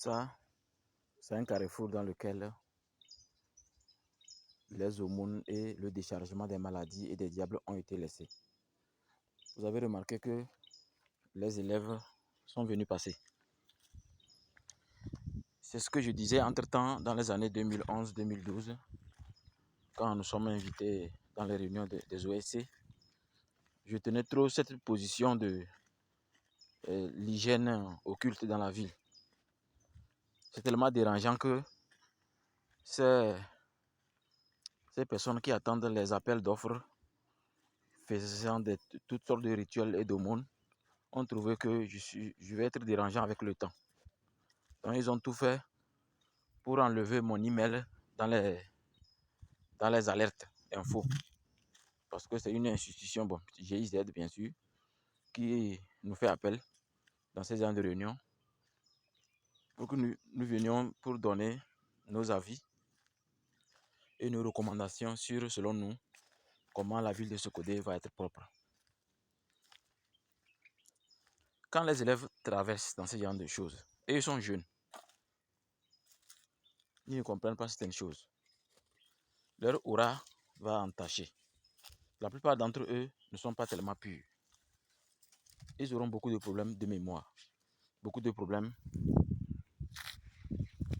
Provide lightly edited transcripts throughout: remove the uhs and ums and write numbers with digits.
Ça, c'est un carrefour dans lequel les aumônes et le déchargement des maladies et des diables ont été laissés. Vous avez remarqué que les élèves sont venus passer. C'est ce que je disais entre-temps dans les années 2011-2012, quand nous sommes invités dans les réunions des OSC. Je tenais trop cette position de l'hygiène occulte dans la ville. C'est tellement dérangeant que ces personnes qui attendent les appels d'offres faisant toutes sortes de rituels et d'aumônes ont trouvé que je vais être dérangeant avec le temps. Donc ils ont tout fait pour enlever mon email dans les alertes info. Parce que c'est une institution, bon, GIZ bien sûr, qui nous fait appel dans ces genres de réunions pour que nous venions pour donner nos avis et nos recommandations sur, selon nous, comment la ville de Socodé va être propre. Quand les élèves traversent dans ce genre de choses, et ils sont jeunes, ils ne comprennent pas certaines choses. Leur aura va entacher. La plupart d'entre eux ne sont pas tellement purs. Ils auront beaucoup de problèmes de mémoire, beaucoup de problèmes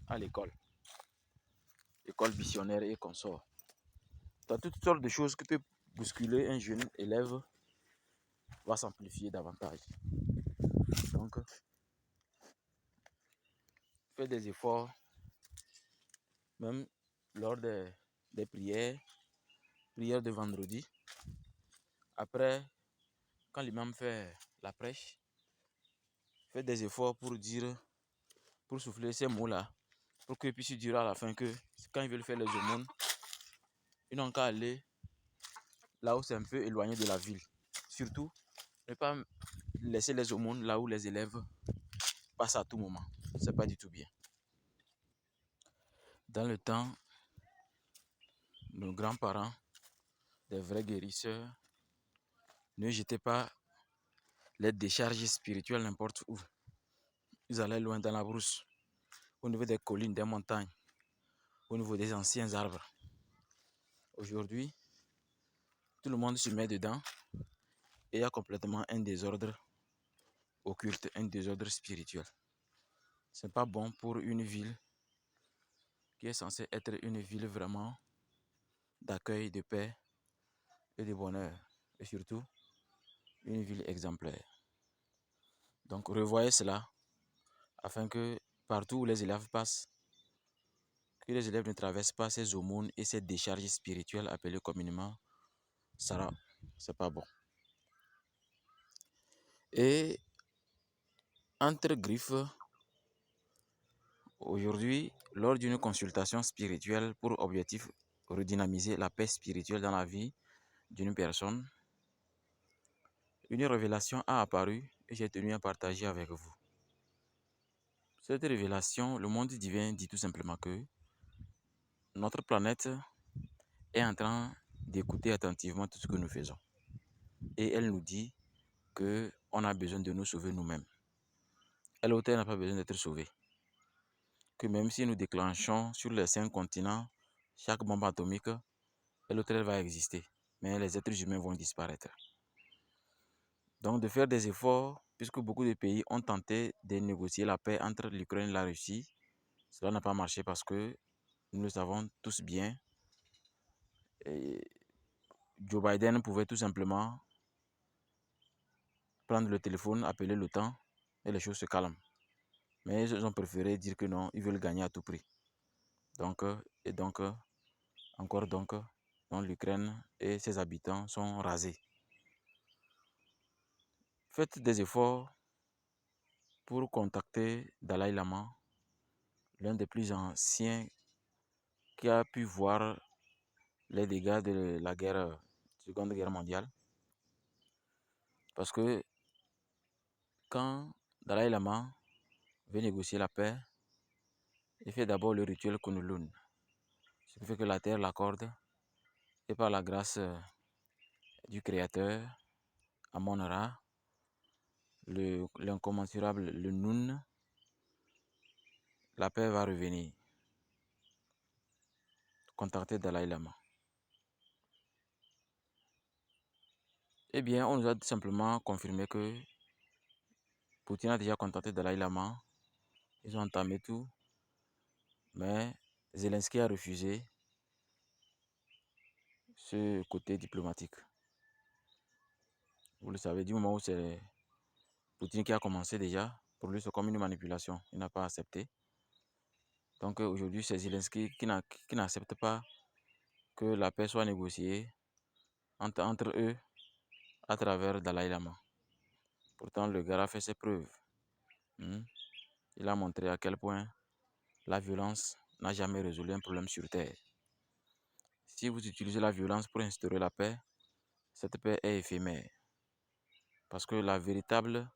à l'école missionnaire et consorts. Dans toutes sortes de choses qui peuvent bousculer un jeune élève va s'amplifier davantage. Donc, faites des efforts, même lors des prières de vendredi. Après, quand l'imam fait la prêche, faites des efforts pour souffler ces mots-là, pour qu'ils puissent dire à la fin que quand ils veulent faire les aumônes, ils n'ont qu'à aller là où c'est un peu éloigné de la ville. Surtout, ne pas laisser les aumônes là où les élèves passent à tout moment. C'est pas du tout bien. Dans le temps, nos grands-parents, des vrais guérisseurs, ne jetaient pas les décharges spirituelles n'importe où. Ils allaient loin dans la brousse, au niveau des collines, des montagnes, au niveau des anciens arbres. Aujourd'hui, tout le monde se met dedans et il y a complètement un désordre occulte, un désordre spirituel. Ce n'est pas bon pour une ville qui est censée être une ville vraiment d'accueil, de paix et de bonheur. Et surtout, une ville exemplaire. Donc revoyez cela afin que partout où les élèves passent, que les élèves ne traversent pas ces aumônes et ces décharges spirituelles appelées communément Sarah. C'est pas bon. Et entre griffes, aujourd'hui, lors d'une consultation spirituelle pour objectif redynamiser la paix spirituelle dans la vie d'une personne, une révélation a apparu et j'ai tenu à partager avec vous. Cette révélation, le monde divin dit tout simplement que notre planète est en train d'écouter attentivement tout ce que nous faisons. Et elle nous dit qu'on a besoin de nous sauver nous-mêmes. Elle aussi n'a pas besoin d'être sauvée. Que même si nous déclenchons sur les 5 continents chaque bombe atomique, elle va exister. Mais les êtres humains vont disparaître. Donc de faire des efforts, puisque beaucoup de pays ont tenté de négocier la paix entre l'Ukraine et la Russie, cela n'a pas marché parce que nous le savons tous bien. Et Joe Biden pouvait tout simplement prendre le téléphone, appeler l'OTAN et les choses se calment. Mais ils ont préféré dire que non, ils veulent gagner à tout prix. Donc, l'Ukraine et ses habitants sont rasés. Faites des efforts pour contacter Dalai Lama, l'un des plus anciens qui a pu voir les dégâts de la Seconde Guerre mondiale. Parce que quand Dalai Lama veut négocier la paix, il fait d'abord le rituel Kunlun, ce qui fait que la terre l'accorde et par la grâce du Créateur, Amon-Ra, l'incommensurable, le Nun, la paix va revenir. Contactez Dalai Lama. Eh bien, on nous a simplement confirmé que Poutine a déjà contacté Dalai Lama. Ils ont entamé tout. Mais Zelensky a refusé ce côté diplomatique. Vous le savez, du moment où c'est Poutine qui a commencé déjà, pour lui c'est comme une manipulation. Il n'a pas accepté. Donc aujourd'hui, c'est Zelensky qui n'accepte pas que la paix soit négociée entre eux à travers Dalai Lama. Pourtant, le gars a fait ses preuves. Il a montré à quel point la violence n'a jamais résolu un problème sur Terre. Si vous utilisez la violence pour instaurer la paix, cette paix est éphémère. Parce que la véritable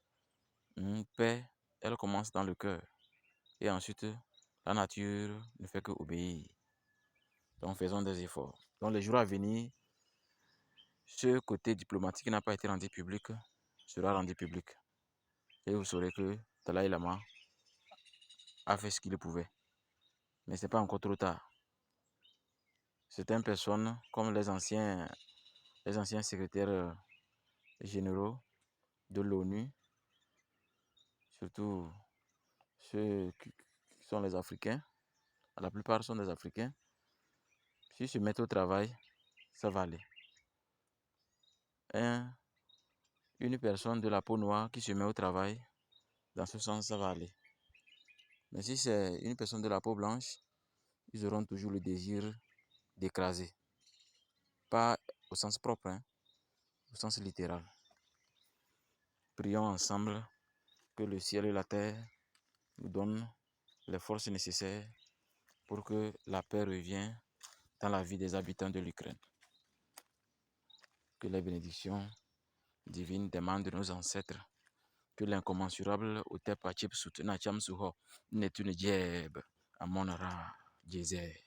paix, elle commence dans le cœur. Et ensuite, la nature ne fait que obéir. Donc faisons des efforts. Dans les jours à venir, ce côté diplomatique qui n'a pas été rendu public sera rendu public. Et vous saurez que Dalai Lama a fait ce qu'il pouvait. Mais ce n'est pas encore trop tard. Certaines personnes, comme les anciens secrétaires généraux de l'ONU, surtout ceux qui sont les Africains, la plupart sont des Africains, s'ils se mettent au travail, ça va aller. Une personne de la peau noire qui se met au travail, dans ce sens, ça va aller. Mais si c'est une personne de la peau blanche, ils auront toujours le désir d'écraser. Pas au sens propre, au sens littéral. Prions ensemble que le ciel et la terre nous donnent les forces nécessaires pour que la paix revienne dans la vie des habitants de l'Ukraine. Que les bénédictions divines demandent de nos ancêtres que l'incommensurable Utep Achip Sut Nacham Suho Netune Jeb Amonara Jezer.